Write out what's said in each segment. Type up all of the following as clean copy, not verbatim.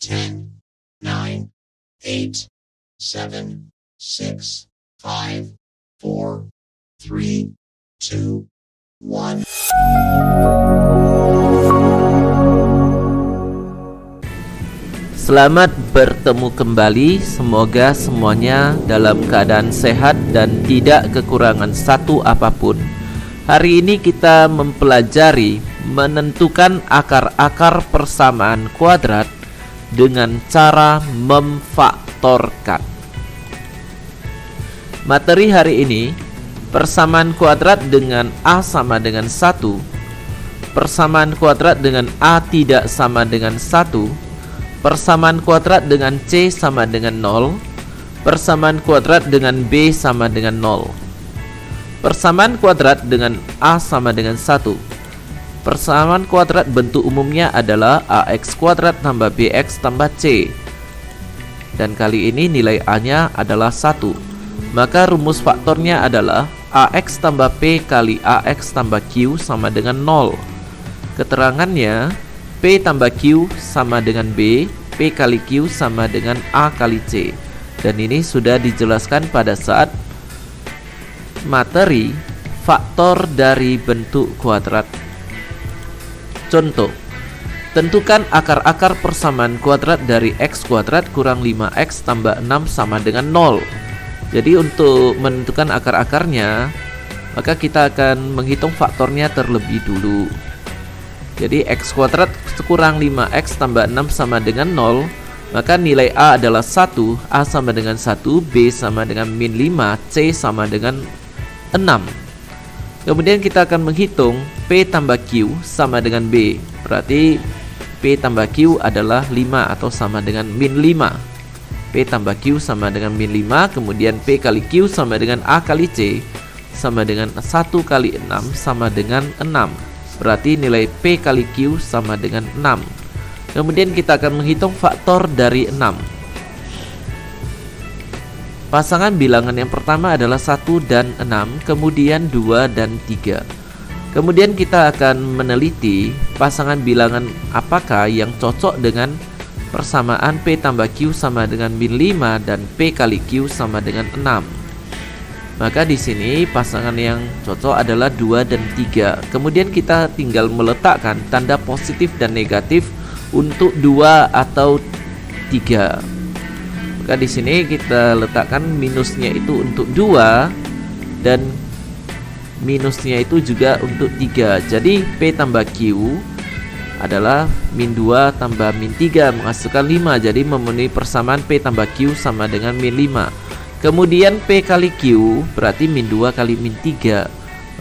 10, 9, 8, 7, 6, 5, 4, 3, 2, 1. Selamat bertemu kembali. Semoga semuanya dalam keadaan sehat dan tidak kekurangan satu apapun. Hari ini kita mempelajari menentukan akar-akar persamaan kuadrat dengan cara memfaktorkan. Materi hari ini, persamaan kuadrat dengan A sama dengan 1, persamaan kuadrat dengan A tidak sama dengan 1, persamaan kuadrat dengan C sama dengan 0, persamaan kuadrat dengan B sama dengan 0. Persamaan kuadrat dengan A sama dengan 1. Persamaan kuadrat bentuk umumnya adalah AX kuadrat tambah BX tambah C. Dan kali ini nilai A-nya adalah 1. Maka rumus faktornya adalah AX tambah P kali AX tambah Q sama dengan 0. Keterangannya, P tambah Q sama dengan B, P kali Q sama dengan A kali C. Dan ini sudah dijelaskan pada saat materi faktor dari bentuk kuadrat. Contoh, tentukan akar-akar persamaan kuadrat dari X kuadrat kurang 5X tambah 6 sama dengan 0. Jadi untuk menentukan akar-akarnya, maka kita akan menghitung faktornya terlebih dulu. Jadi X kuadrat kurang 5X tambah 6 sama dengan 0, maka nilai A adalah 1, A sama dengan 1, B sama dengan min 5, C sama dengan 6. Kemudian kita akan menghitung P tambah Q sama dengan B. Berarti P tambah Q adalah 5 atau sama dengan min 5. P tambah Q sama dengan min 5. Kemudian P kali Q sama dengan A kali C sama dengan 1 kali 6 sama dengan 6. Berarti nilai P kali Q sama dengan 6. Kemudian kita akan menghitung faktor dari 6. Pasangan bilangan yang pertama adalah 1 dan 6, kemudian 2 dan 3. Kemudian kita akan meneliti pasangan bilangan apakah yang cocok dengan persamaan P tambah Q sama dengan min 5 dan P kali Q sama dengan 6. Maka di sini pasangan yang cocok adalah 2 dan 3. Kemudian kita tinggal meletakkan tanda positif dan negatif untuk 2 atau 3. Maka di sini kita letakkan minusnya itu untuk 2 dan minusnya itu juga untuk 3. Jadi P tambah Q adalah min 2 tambah min 3 menghasilkan 5. Jadi memenuhi persamaan P tambah Q sama dengan min 5. Kemudian P kali Q berarti min 2 kali min 3.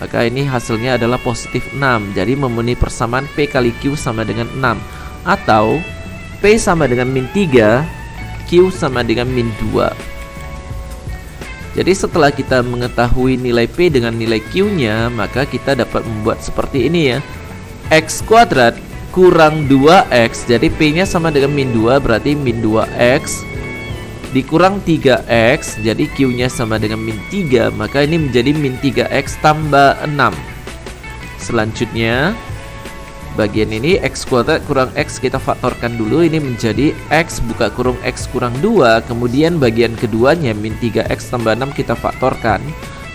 Maka ini hasilnya adalah positif 6. Jadi memenuhi persamaan P kali Q sama dengan 6. Atau P sama dengan min 3, Q sama dengan min 2. Jadi setelah kita mengetahui nilai P dengan nilai Q-nya, maka kita dapat membuat seperti ini ya. X kuadrat kurang 2X. Jadi P-nya sama dengan min 2, berarti min 2X dikurang 3X. Jadi Q-nya sama dengan min 3, maka ini menjadi min 3X tambah 6. Selanjutnya bagian ini X kuadrat kurang X kita faktorkan dulu. Ini menjadi X buka kurung X kurang 2. Kemudian bagian keduanya min 3X tambah 6 kita faktorkan.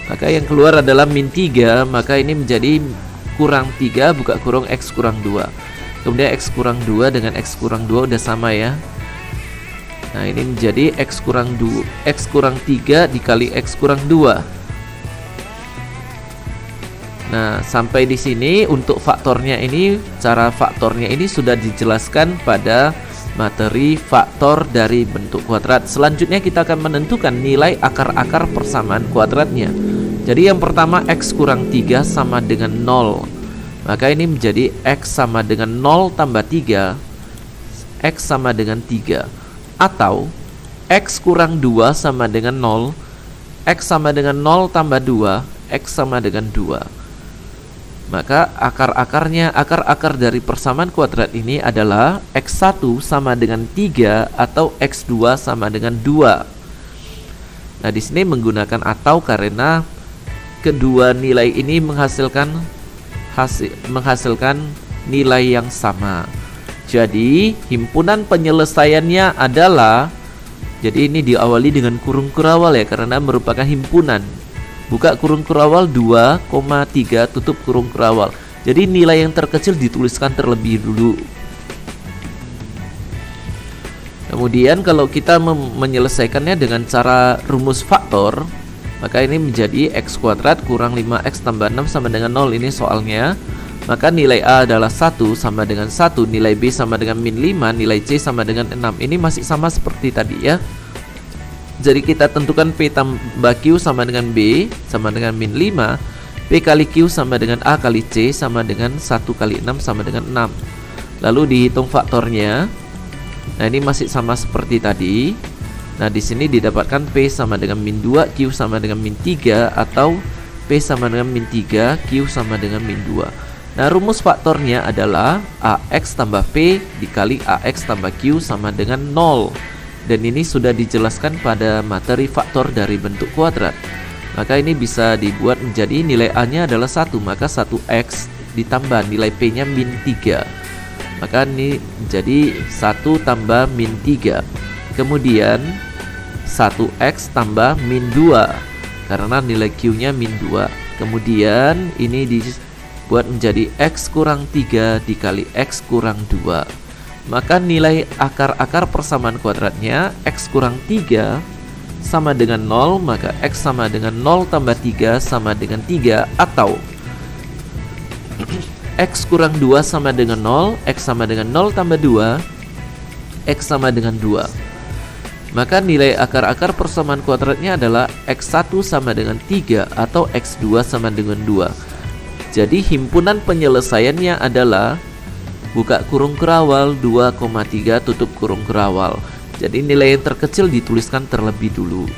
Maka yang keluar adalah min 3. Maka ini menjadi kurang 3 buka kurung X kurang 2. Kemudian X kurang 2 dengan X kurang 2 udah sama ya. Nah ini menjadi X kurang 2, X kurang 3 dikali X kurang 2. Nah, sampai di sini untuk faktornya ini, cara faktornya ini sudah dijelaskan pada materi faktor dari bentuk kuadrat. Selanjutnya kita akan menentukan nilai akar-akar persamaan kuadratnya. Jadi yang pertama X kurang 3 sama dengan 0. Maka ini menjadi X sama dengan 0 tambah 3, X sama dengan 3. Atau X kurang 2 sama dengan 0, X sama dengan 0 tambah 2, X sama dengan 2. Maka akar-akar dari persamaan kuadrat ini adalah X1 sama dengan 3 atau X2 sama dengan 2. Nah, di sini menggunakan atau karena kedua nilai ini menghasilkan nilai yang sama. Jadi himpunan penyelesaiannya adalah, jadi ini diawali dengan kurung kurawal ya, karena merupakan himpunan. Buka kurung kurawal 2,3 tutup kurung kurawal. Jadi nilai yang terkecil dituliskan terlebih dulu. Kemudian kalau kita menyelesaikannya dengan cara rumus faktor, maka ini menjadi x kuadrat kurang 5x tambah 6 sama dengan 0. Ini soalnya. Maka nilai A adalah 1 sama dengan 1, nilai B sama dengan min 5, nilai C sama dengan 6. Ini masih sama seperti tadi ya. Jadi kita tentukan P tambah Q sama dengan B sama dengan min 5, P kali Q sama dengan A kali C sama dengan 1 kali 6 sama dengan 6. Lalu dihitung faktornya. Nah, ini masih sama seperti tadi. Nah, di sini didapatkan P sama dengan min 2, Q sama dengan min 3, atau P sama dengan min 3, Q sama dengan min 2. Nah, rumus faktornya adalah AX tambah P dikali AX tambah Q sama dengan 0. Dan ini sudah dijelaskan pada materi faktor dari bentuk kuadrat. Maka ini bisa dibuat menjadi nilai A-nya adalah 1, maka 1X ditambah nilai P-nya min 3. Maka ini menjadi 1 tambah min 3. Kemudian 1X tambah min 2, karena nilai Q-nya min 2. Kemudian ini buat menjadi X kurang 3 dikali X kurang 2. Maka nilai akar-akar persamaan kuadratnya X kurang 3 sama dengan 0, maka X sama dengan 0 tambah 3 sama dengan 3, atau X kurang 2 sama dengan 0, X sama dengan 0 tambah 2, X sama dengan 2. Maka nilai akar-akar persamaan kuadratnya adalah X1 sama dengan 3 atau X2 sama dengan 2. Jadi himpunan penyelesaiannya adalah buka kurung kurawal 2,3 tutup kurung kurawal. Jadi nilai yang terkecil dituliskan terlebih dulu,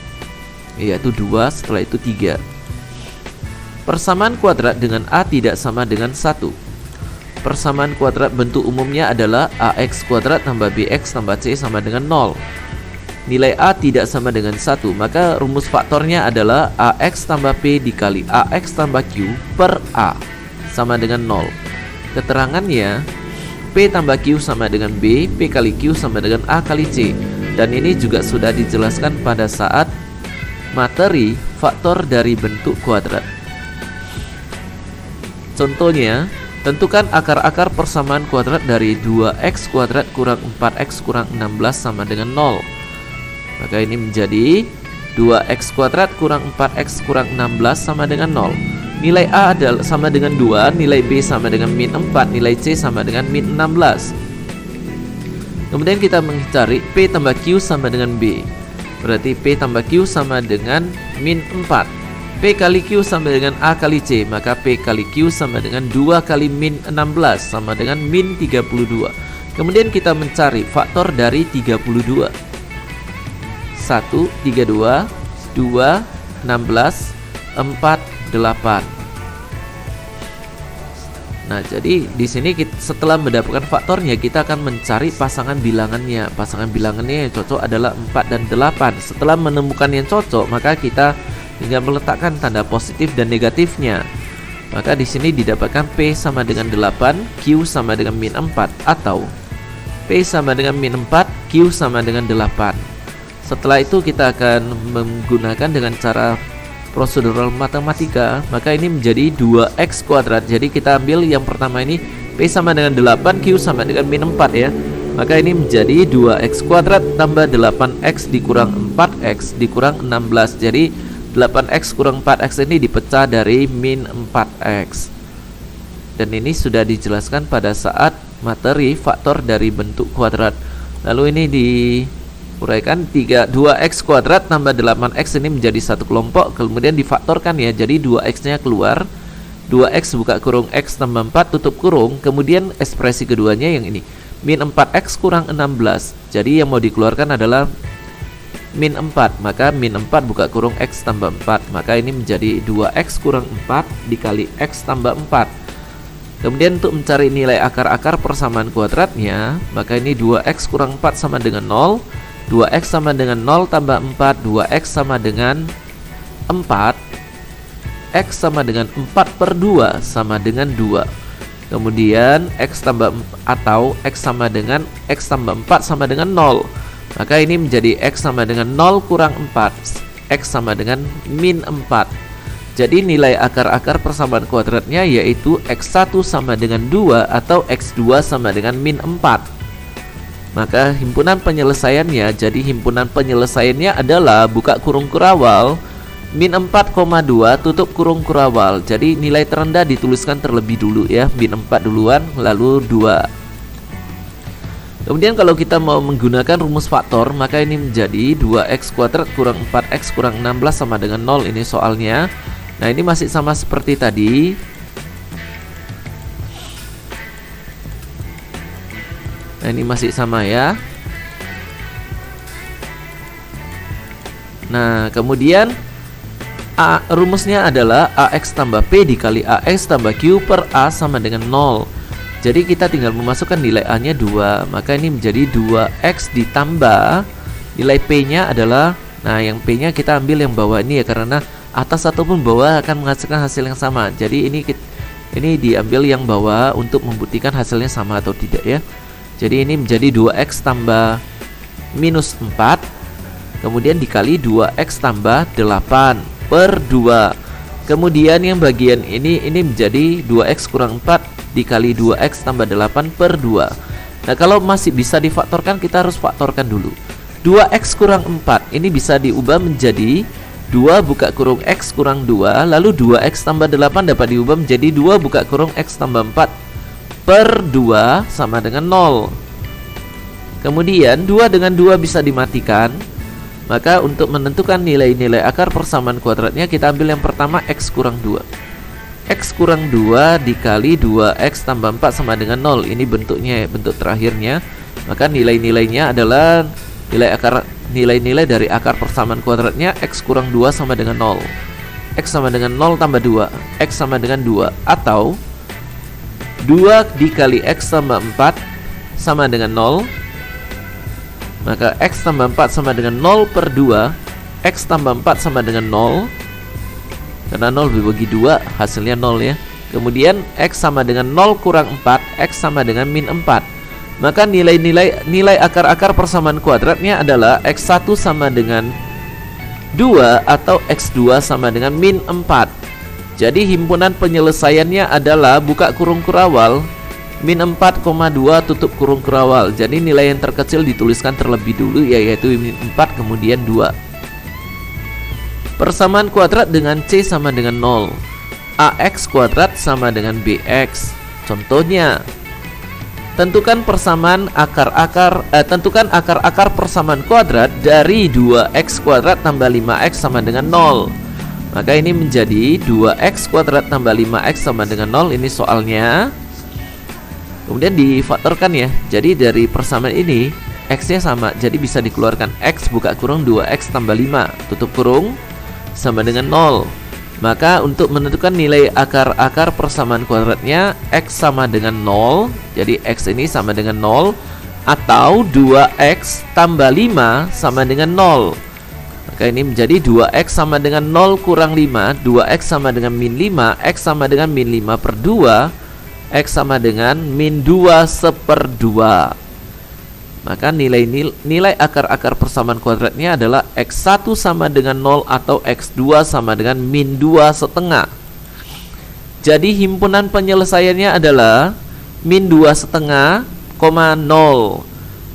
yaitu 2, setelah itu 3. Persamaan kuadrat dengan A tidak sama dengan 1. Persamaan kuadrat bentuk umumnya adalah AX kuadrat tambah BX tambah C sama dengan 0. Nilai A tidak sama dengan 1, maka rumus faktornya adalah AX tambah P dikali AX tambah Q per A sama dengan 0. Keterangannya, P tambah Q sama dengan B, P kali Q sama dengan A kali C. Dan ini juga sudah dijelaskan pada saat materi faktor dari bentuk kuadrat. Contohnya, tentukan akar-akar persamaan kuadrat dari 2x kuadrat kurang 4x kurang 16 sama dengan 0. Maka ini menjadi 2x kuadrat kurang 4x kurang 16 sama dengan 0. Nilai A adalah sama dengan 2, nilai B sama dengan min 4, nilai C sama dengan min 16. Kemudian kita mencari P tambah Q sama dengan B. Berarti P tambah Q sama dengan min 4. P kali Q sama dengan A kali C, maka P kali Q sama dengan 2 kali min 16 sama dengan min 32. Kemudian kita mencari faktor dari 32. 1, 32, 2, 16, 4, 8. Nah, jadi di sini setelah mendapatkan faktornya, kita akan mencari pasangan bilangannya. Pasangan bilangannya yang cocok adalah 4 dan 8. Setelah menemukan yang cocok, maka kita tinggal meletakkan tanda positif dan negatifnya. Maka di sini didapatkan P sama dengan 8, Q sama dengan min 4, atau P sama dengan min 4, Q sama dengan 8. Setelah itu kita akan menggunakan dengan cara prosedural matematika, maka ini menjadi 2x kuadrat. Jadi kita ambil yang pertama ini, P sama dengan 8, Q sama dengan min 4 ya. Maka ini menjadi 2x kuadrat tambah 8x dikurang 4x dikurang 16. Jadi 8x kurang 4x ini dipecah dari min 4x. Dan ini sudah dijelaskan pada saat materi faktor dari bentuk kuadrat. Lalu ini diuraikan 2x kuadrat tambah 8x ini menjadi satu kelompok, kemudian difaktorkan ya, jadi 2x nya keluar, 2x buka kurung x tambah 4 tutup kurung, kemudian ekspresi keduanya yang ini, min 4x kurang 16, jadi yang mau dikeluarkan adalah min 4, maka min 4 buka kurung x tambah 4, maka ini menjadi 2x kurang 4 dikali x tambah 4. Kemudian untuk mencari nilai akar-akar persamaan kuadratnya, maka ini 2x kurang 4 sama dengan 0, 2x sama dengan 0 tambah 4, 2x sama dengan 4, x sama dengan 4 per 2 sama dengan 2. kemudian X tambah atau X sama dengan X tambah 4 sama dengan 0. Maka ini menjadi X sama dengan 0 kurang 4, X sama dengan min 4. Jadi nilai akar-akar persamaan kuadratnya yaitu X1 sama dengan 2 atau X2 sama dengan min 4. Maka himpunan penyelesaiannya, jadi himpunan penyelesaiannya adalah buka kurung kurawal min 4,2 tutup kurung kurawal. Jadi nilai terendah dituliskan terlebih dulu ya, min 4 duluan lalu 2. Kemudian kalau kita mau menggunakan rumus faktor, maka ini menjadi 2x kuadrat kurang 4x kurang 16 sama dengan 0. Ini soalnya. Nah ini masih sama seperti tadi. Nah ini masih sama ya. Nah kemudian rumusnya adalah AX tambah P dikali AX tambah Q per A sama dengan 0. Jadi kita tinggal memasukkan nilai A nya 2. Maka ini menjadi 2X ditambah nilai P nya adalah, nah yang P nya kita ambil yang bawah ini ya, karena atas ataupun bawah akan menghasilkan hasil yang sama. Jadi ini diambil yang bawah untuk membuktikan hasilnya sama atau tidak ya. Jadi ini menjadi 2x tambah minus 4, kemudian dikali 2x tambah 8 per 2. Kemudian yang bagian ini menjadi 2x kurang 4 dikali 2x tambah 8 per 2. Nah kalau masih bisa difaktorkan, kita harus faktorkan dulu. 2x kurang 4 ini bisa diubah menjadi 2 buka kurung x kurang 2, lalu 2x tambah 8 dapat diubah menjadi 2 buka kurung x tambah 4 per 2 sama dengan 0. Kemudian 2 dengan 2 bisa dimatikan. Maka untuk menentukan nilai-nilai akar persamaan kuadratnya, kita ambil yang pertama x kurang 2. X kurang 2 dikali 2x tambah 4 sama dengan 0. Ini bentuknya, bentuk terakhirnya. Maka nilai-nilainya adalah nilai-nilai dari akar persamaan kuadratnya x kurang 2 sama dengan 0. X sama dengan 0 tambah 2, x sama dengan 2, atau 2 dikali x tambah 4 sama dengan 0. Maka x tambah 4 sama dengan 0 per 2, x tambah 4 sama dengan 0. Karena 0 dibagi 2 hasilnya 0 ya. Kemudian x sama dengan 0 kurang 4, x sama dengan min 4. Maka nilai akar-akar persamaan kuadratnya adalah x1 sama dengan 2 atau x2 sama dengan min 4. Jadi himpunan penyelesaiannya adalah buka kurung kurawal min 4,2 tutup kurung kurawal. Jadi nilai yang terkecil dituliskan terlebih dulu yaitu min 4 kemudian 2. Persamaan kuadrat dengan C sama dengan 0. AX kuadrat sama dengan BX. Contohnya, tentukan akar-akar persamaan kuadrat dari 2x kuadrat tambah 5x sama dengan 0. Maka ini menjadi 2x kuadrat tambah 5x sama dengan 0. Ini soalnya. Kemudian difaktorkan ya. Jadi dari persamaan ini x nya sama, jadi bisa dikeluarkan. X buka kurung 2x tambah 5 tutup kurung sama dengan 0. Maka untuk menentukan nilai akar-akar persamaan kuadratnya, x sama dengan 0. Jadi x ini sama dengan 0, atau 2x tambah 5 sama dengan 0. Maka ini menjadi 2x sama dengan 0 kurang 5, 2x sama dengan min 5, x sama dengan min 5 per 2, x sama dengan min 2 1/2. Maka nilai akar-akar persamaan kuadratnya adalah x1 sama dengan 0 atau x2 sama dengan min 2,5. Jadi himpunan penyelesaiannya adalah min 2,5, 0.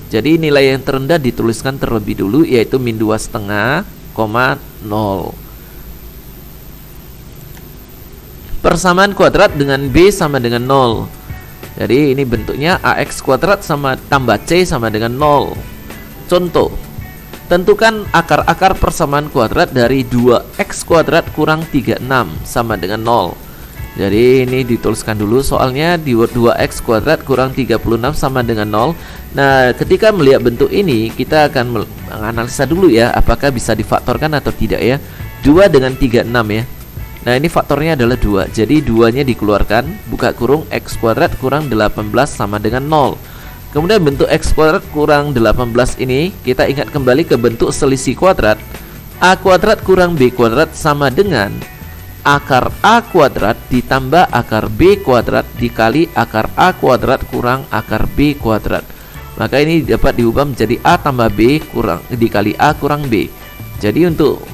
Jadi nilai yang terendah dituliskan terlebih dulu yaitu min 2,5, 0. Persamaan kuadrat dengan B sama dengan 0. Jadi ini bentuknya AX kuadrat sama tambah C sama dengan 0. Contoh, tentukan akar-akar persamaan kuadrat dari 2x kuadrat kurang 36 sama dengan 0. Jadi ini dituliskan dulu soalnya, di 2x kuadrat kurang 36 sama dengan 0. Nah ketika melihat bentuk ini, kita akan menganalisa dulu ya, apakah bisa difaktorkan atau tidak ya. 2 dengan 36 ya. Nah ini faktornya adalah 2. Jadi 2 nya dikeluarkan, buka kurung x kuadrat kurang 18 sama dengan 0. Kemudian bentuk x kuadrat kurang 18 ini kita ingat kembali ke bentuk selisih kuadrat. A kuadrat kurang B kuadrat sama dengan akar A kuadrat ditambah akar B kuadrat dikali akar A kuadrat kurang akar B kuadrat. Maka ini dapat diubah menjadi A tambah B kurang dikali A kurang B. Jadi untuk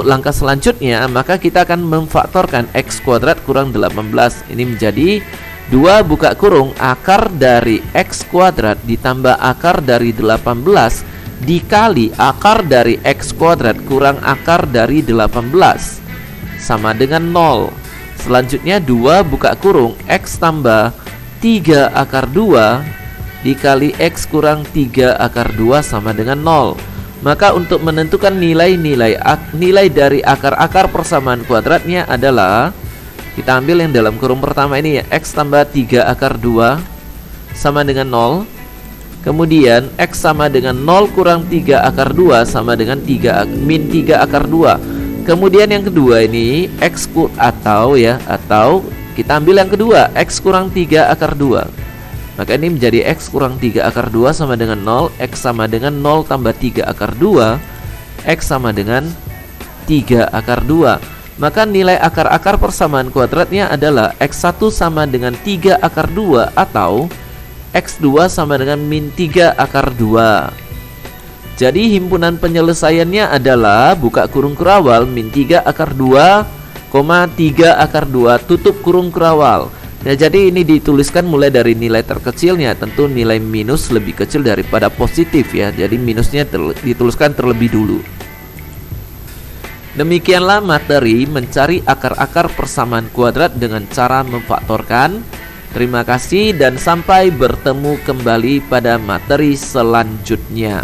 langkah selanjutnya, maka kita akan memfaktorkan X kuadrat kurang 18. Ini menjadi 2 buka kurung akar dari X kuadrat ditambah akar dari 18 dikali akar dari X kuadrat kurang akar dari 18 sama dengan 0. Selanjutnya 2 buka kurung X tambah 3 akar 2 dikali X kurang 3 akar 2 sama dengan 0. Maka untuk menentukan nilai dari akar-akar persamaan kuadratnya adalah, kita ambil yang dalam kurung pertama ini ya, X tambah 3 akar 2 sama dengan 0. Kemudian X sama dengan 0 kurang 3 akar 2 sama dengan min 3 akar 2. Kemudian yang kedua ini X atau kita ambil yang kedua, X kurang 3 akar 2. Maka ini menjadi X kurang 3 akar 2 sama dengan 0. X sama dengan 0 tambah 3 akar 2. X sama dengan 3 akar 2. Maka nilai akar-akar persamaan kuadratnya adalah X1 sama dengan 3 akar 2 atau X2 sama dengan min 3 akar 2. Jadi himpunan penyelesaiannya adalah buka kurung kurawal min 3 akar 2, 3 akar 2 tutup kurung kurawal. Nah, jadi ini dituliskan mulai dari nilai terkecilnya. Tentu nilai minus lebih kecil daripada positif ya. Jadi minusnya dituliskan terlebih dulu. Demikianlah materi mencari akar-akar persamaan kuadrat dengan cara memfaktorkan. Terima kasih dan sampai bertemu kembali pada materi selanjutnya.